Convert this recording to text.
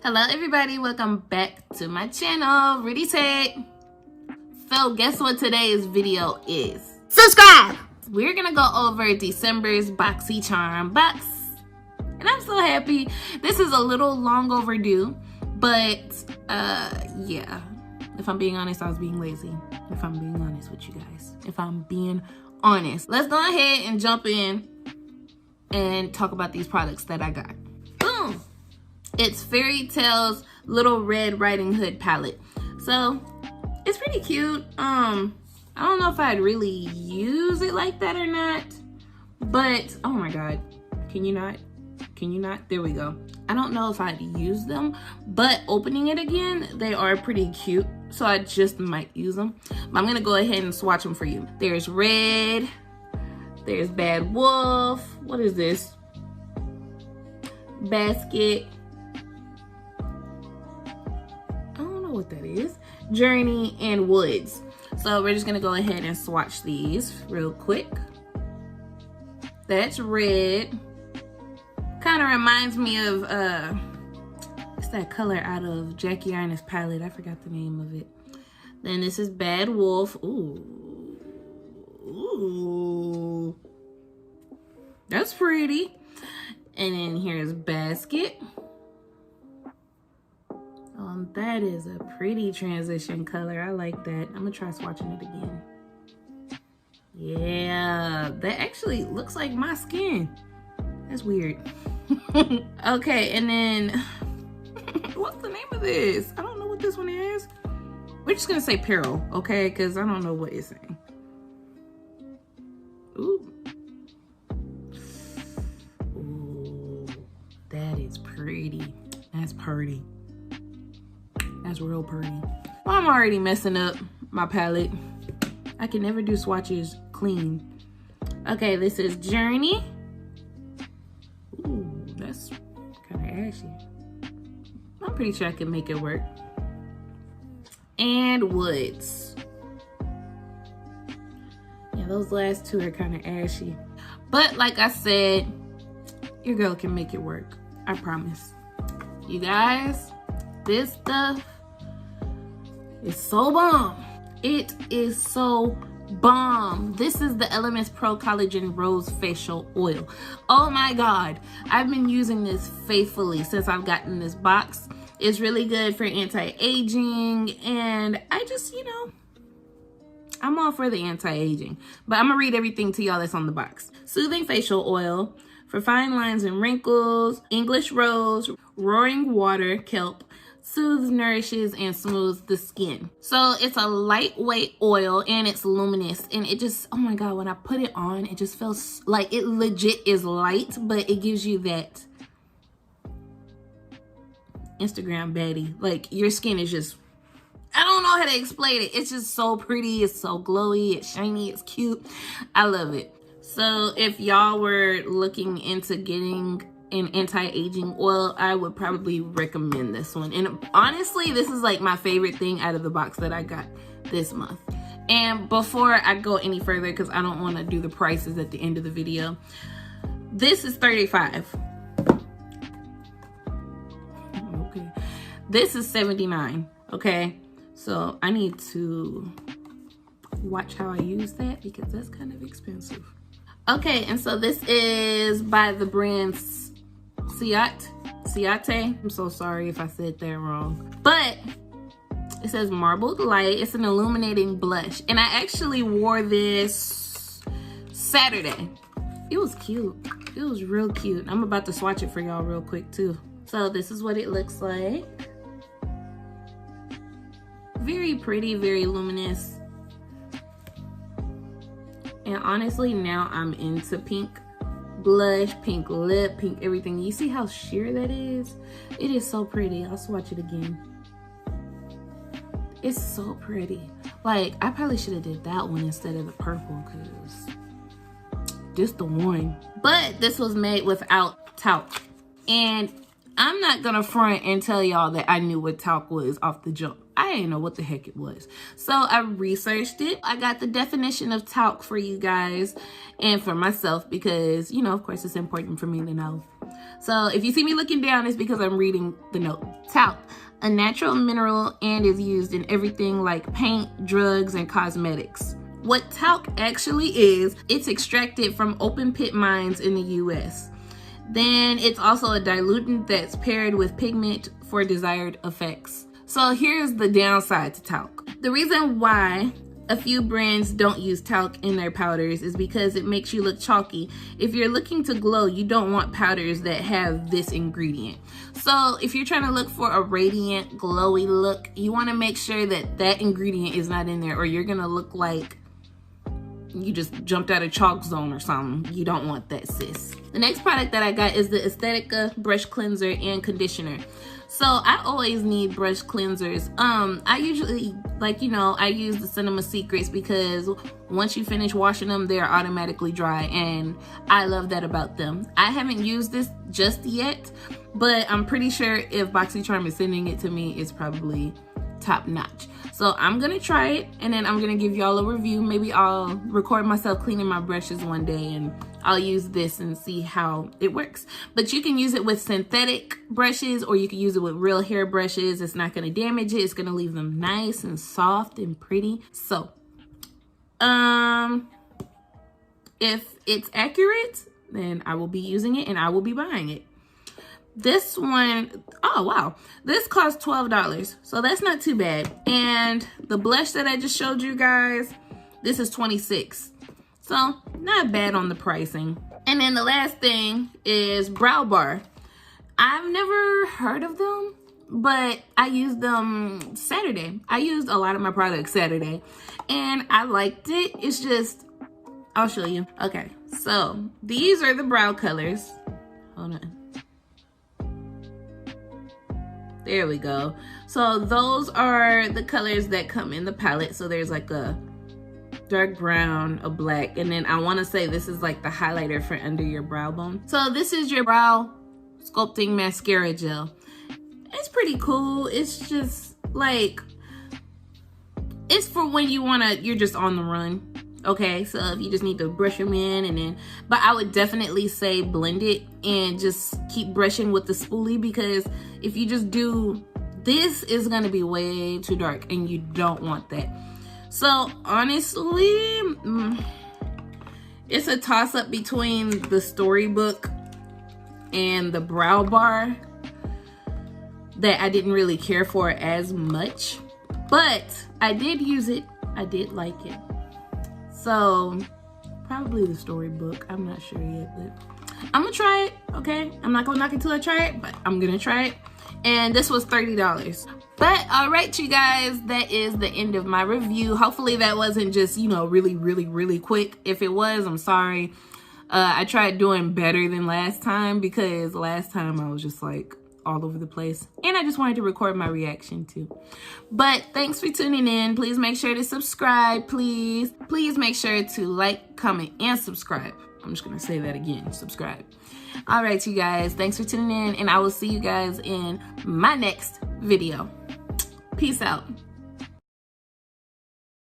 Hello everybody, welcome back to my channel, Rudy Tate. So guess what today's video is? Subscribe! We're gonna go over December's Boxycharm box. And I'm so happy. This is a little long overdue, but yeah. If I'm being honest, I was being lazy. If I'm being honest with you guys. If I'm being honest. Let's go ahead and jump in and talk about these products that I got. Boom! It's Fairy Tale's Little Red Riding Hood palette. So it's pretty cute. I don't know if I'd really use it like that or not, but oh my god, can you not? There we go. I don't know if I'd use them, but opening it again, they are pretty cute, so I just might use them. But I'm gonna go ahead and swatch them for you. There's Red, there's Bad Wolf, what is this? Basket, I don't know what that is. Journey and Woods. So we're just gonna go ahead and swatch these real quick. That's Red. Kind of reminds me of it's that color out of Jackie Arna's palette. I forgot the name of it. Then this is Bad Wolf. Ooh, that's pretty. And then here's Basket. That is a pretty transition color. I like that. I'm gonna try swatching it again. Yeah, that actually looks like my skin. That's weird. Okay, and then what's the name of this? I don't know what this one is. We're just gonna say Peril, okay? Because I don't know what it's saying. Ooh, that is pretty. That's pretty. That's real pretty. Well, I'm already messing up my palette. I can never do swatches clean. Okay, this is Journey. Ooh, that's kind of ashy. I'm pretty sure I can make it work. And Woods. Yeah, those last two are kind of ashy. But like I said, your girl can make it work. I promise. You guys, this stuff is so bomb. It is so bomb. This is the Elements Pro Collagen Rose Facial Oil. Oh my god, I've been using this faithfully since I've gotten this box. It's really good for anti-aging, and I just, you know, I'm all for the anti-aging. But I'm gonna read everything to y'all that's on the box. Soothing facial oil for fine lines and wrinkles. English rose, roaring water, kelp, soothes, nourishes, and smooths the skin. So it's a lightweight oil and it's luminous, and it just, oh my god, when I put it on, it just feels like it legit is light, but it gives you that Instagram baddie. Like, your skin is just, I don't know how to explain it. It's just so pretty, it's so glowy, it's shiny, it's cute. I love it. So if y'all were looking into getting an anti-aging oil, I would probably recommend this one. And honestly, this is like my favorite thing out of the box that I got this month. And before I go any further, because I don't want to do the prices at the end of the video, this is $35. Okay, this is $79. Okay, so I need to watch how I use that because that's kind of expensive. Okay, and so this is by the brand Tate. I'm so sorry if I said that wrong. But it says Marbled Light. It's an illuminating blush. And I actually wore this Saturday. It was cute. It was real cute. I'm about to swatch it for y'all real quick too. So this is what it looks like. Very pretty, very luminous. And honestly, now I'm into pink blush, pink lip, pink everything. You see how sheer that is? It is so pretty. I'll swatch it again. It's so pretty. Like, I probably should have did that one instead of the purple, because this the one. But this was made without talc. And I'm not gonna front and tell y'all that I knew what talc was off the jump. I didn't know what the heck it was. So I researched it. I got the definition of talc for you guys and for myself because, you know, of course it's important for me to know. So if you see me looking down, it's because I'm reading the note. Talc, a natural mineral and is used in everything like paint, drugs, and cosmetics. What talc actually is, it's extracted from open pit mines in the US. Then it's also a diluent that's paired with pigment for desired effects. So here's the downside to talc. The reason why a few brands don't use talc in their powders is because it makes you look chalky. If you're looking to glow, you don't want powders that have this ingredient. So if you're trying to look for a radiant, glowy look, you want to make sure that that ingredient is not in there, or you're gonna look like you just jumped out of chalk zone or something. You don't want that, sis. The next product that I got is the Aesthetica brush cleanser and conditioner. So I always need brush cleansers. I usually, like, you know, I use the Cinema Secrets because once you finish washing them, they're automatically dry, and I love that about them. I haven't used this just yet, but I'm pretty sure if Boxycharm is sending it to me, it's probably top notch. So I'm gonna try it, and then I'm gonna give y'all a review. Maybe I'll record myself cleaning my brushes one day and I'll use this and see how it works. But you can use it with synthetic brushes, or you can use it with real hair brushes. It's not gonna damage it. It's gonna leave them nice and soft and pretty. So if it's accurate, then I will be using it and I will be buying it. This one, oh wow, this cost $12, so that's not too bad. And the blush that I just showed you guys, this is $26, so not bad on the pricing. And then the last thing is Brow Bar. I've never heard of them, but I used them Saturday. I used a lot of my products Saturday, and I liked it. It's just, I'll show you. Okay, so these are the brow colors. Hold on. There we go. So those are the colors that come in the palette. So there's like a dark brown, a black, and then I want to say this is like the highlighter for under your brow bone. So this is your brow sculpting mascara gel. It's pretty cool. It's just like, it's for when you're just on the run. Okay, so if you just need to brush them in, and then, but I would definitely say blend it and just keep brushing with the spoolie, because if you just do this, it's gonna be way too dark and you don't want that. So honestly, it's a toss up between the Storybook and the Brow Bar that I didn't really care for as much, but I did use it. I did like it. So probably the Storybook. I'm not sure yet, but I'm gonna try it. Okay, I'm not gonna knock it till I try it, but I'm gonna try it. And this was $30. But all right, you guys, that is the end of my review. Hopefully that wasn't just, you know, really quick. If it was, I'm sorry. I tried doing better than last time, because last time I was just like all over the place, and I just wanted to record my reaction too. But thanks for tuning in. Please make sure to subscribe, please make sure to like, comment, and subscribe. I'm just gonna say that again, subscribe. All right, you guys, thanks for tuning in, and I will see you guys in my next video. Peace out.